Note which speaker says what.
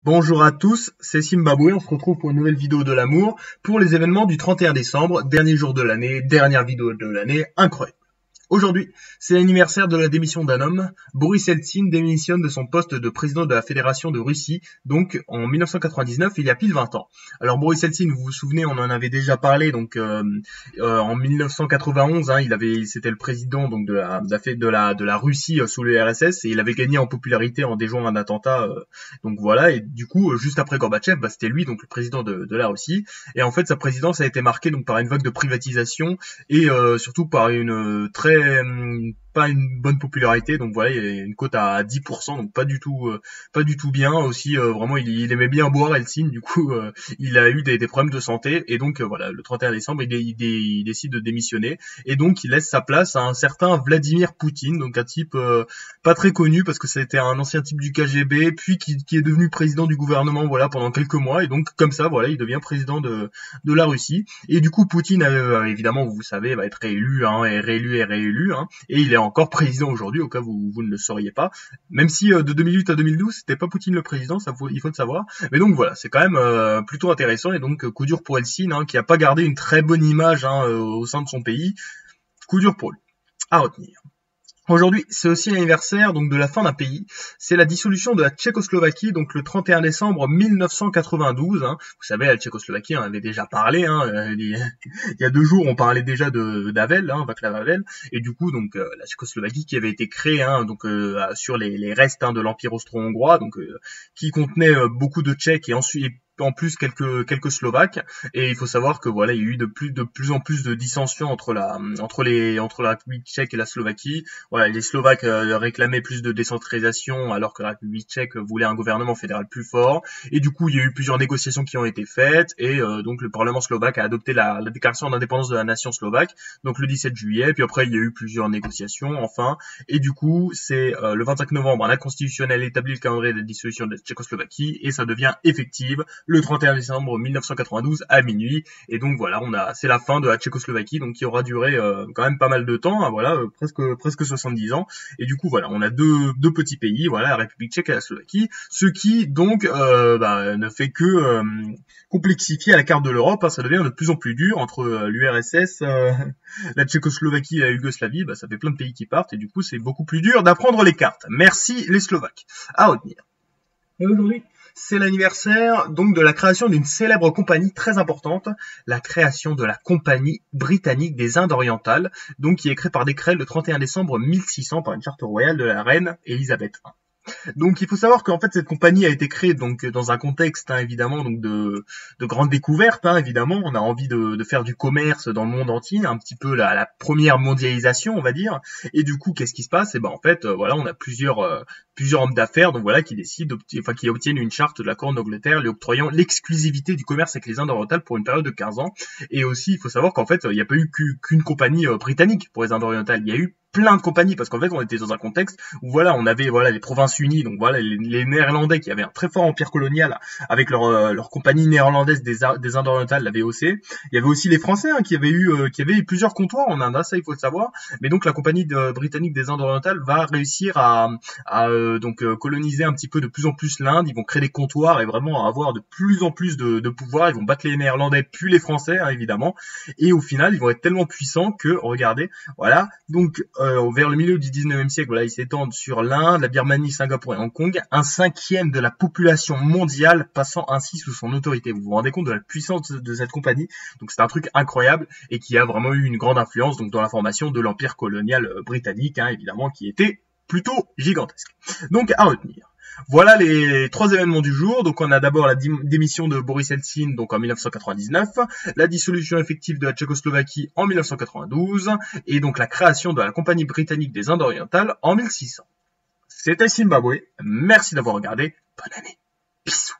Speaker 1: Bonjour à tous, c'est Zimbabwe, on se retrouve pour une nouvelle vidéo de l'amour pour les événements du 31 décembre, dernier jour de l'année, dernière vidéo de l'année, incroyable. Aujourd'hui, c'est l'anniversaire de la démission d'un homme. Boris Eltsine démissionne de son poste de président de la Fédération de Russie, donc en 1999, il y a pile 20 ans. Alors Boris Eltsine, vous vous souvenez, on en avait déjà parlé, donc en 1991, c'était le président donc de la Russie sous l'URSS et il avait gagné en popularité en déjouant un attentat. Donc voilà, et du coup, juste après Gorbatchev, c'était lui donc le président de la Russie. Et en fait, sa présidence a été marquée donc par une vague de privatisation et surtout par une pas une bonne popularité, donc voilà, il y a une cote à 10%, donc pas du tout bien. Aussi, vraiment, il aimait bien boire, Eltsine, du coup, il a eu des problèmes de santé, et donc voilà, le 31 décembre, il décide de démissionner, et donc il laisse sa place à un certain Vladimir Poutine, donc un type pas très connu, parce que c'était un ancien type du KGB, puis qui est devenu président du gouvernement, voilà, pendant quelques mois, et donc comme ça, voilà, il devient président de la Russie, et du coup, Poutine, évidemment, vous savez, va être réélu, et réélu, et il est encore président aujourd'hui, au cas où vous ne le sauriez pas, même si de 2008 à 2012, c'était pas Poutine le président, il faut le savoir, mais donc voilà, c'est quand même plutôt intéressant, et donc coup dur pour Eltsine, qui a pas gardé une très bonne image au sein de son pays, coup dur pour lui, à retenir. Aujourd'hui, c'est aussi l'anniversaire donc de la fin d'un pays. C'est la dissolution de la Tchécoslovaquie, donc le 31 décembre 1992. Vous savez, la Tchécoslovaquie, on avait déjà parlé. Il y a 2 jours, on parlait déjà d'Havel, Václav Havel, et du coup, donc la Tchécoslovaquie qui avait été créée, sur les restes de l'Empire austro-hongrois, donc qui contenait beaucoup de Tchèques et ensuite en plus quelques Slovaques, et il faut savoir que voilà, il y a eu de plus en plus de dissensions entre la République tchèque et la Slovaquie. Voilà, les Slovaques réclamaient plus de décentralisation alors que la République tchèque voulait un gouvernement fédéral plus fort, et du coup il y a eu plusieurs négociations qui ont été faites, et donc le Parlement slovaque a adopté la déclaration d'indépendance de la nation slovaque, donc le 17 juillet, puis après il y a eu plusieurs négociations, enfin, et du coup c'est le 25 novembre, la constitutionnelle établit le calendrier de la dissolution de la Tchécoslovaquie, et ça devient effective le 31 décembre 1992 à minuit, et donc voilà, c'est la fin de la Tchécoslovaquie, donc qui aura duré quand même pas mal de temps, presque 70 ans, et du coup voilà, on a deux petits pays, voilà, la République tchèque et la Slovaquie, ce qui donc ne fait que complexifier la carte de l'Europe, ça devient de plus en plus dur entre l'URSS, la Tchécoslovaquie et la Yougoslavie, ça fait plein de pays qui partent, et du coup c'est beaucoup plus dur d'apprendre les cartes. Merci les Slovaques, à retenir. Et aujourd'hui, c'est l'anniversaire donc de la création d'une célèbre compagnie très importante, la création de la Compagnie britannique des Indes orientales, donc qui est créée par décret le 31 décembre 1600 par une charte royale de la reine Élisabeth I. Donc il faut savoir qu'en fait cette compagnie a été créée donc dans un contexte évidemment donc de grandes découvertes, évidemment on a envie de faire du commerce dans le monde entier, un petit peu la première mondialisation on va dire, et du coup qu'est-ce qui se passe? Et en fait voilà, on a plusieurs hommes d'affaires donc voilà qui qui obtiennent une charte de la couronne d'Angleterre lui octroyant l'exclusivité du commerce avec les Indes orientales pour une période de 15 ans, et aussi il faut savoir qu'en fait il n'y a pas eu qu'une compagnie britannique pour les Indes orientales, il y a eu plein de compagnies, parce qu'en fait on était dans un contexte où voilà, on avait les provinces unies, donc voilà, les Néerlandais qui avaient un très fort empire colonial avec leur compagnie néerlandaise des Indes orientales, la VOC. Il y avait aussi les Français qui avaient eu plusieurs comptoirs en Inde, ça il faut le savoir. Mais donc la compagnie britannique des Indes orientales va réussir à coloniser un petit peu de plus en plus l'Inde. Ils vont créer des comptoirs et vraiment avoir de plus en plus de pouvoir. Ils vont battre les Néerlandais puis les Français évidemment. Et au final, ils vont être tellement puissants que regardez, voilà, donc vers le milieu du 19e siècle, voilà, ils s'étendent sur l'Inde, la Birmanie, Singapour et Hong Kong, 1/5 de la population mondiale passant ainsi sous son autorité. Vous vous rendez compte de la puissance de cette compagnie? Donc c'est un truc incroyable et qui a vraiment eu une grande influence donc dans la formation de l'empire colonial britannique, évidemment, qui était plutôt gigantesque. Donc à retenir. Voilà les 3 événements du jour. Donc on a d'abord la démission de Boris Eltsine donc en 1999, la dissolution effective de la Tchécoslovaquie en 1992 et donc la création de la Compagnie britannique des Indes orientales en 1600. C'était Zimbabwe. Merci d'avoir regardé. Bonne année. Bisous.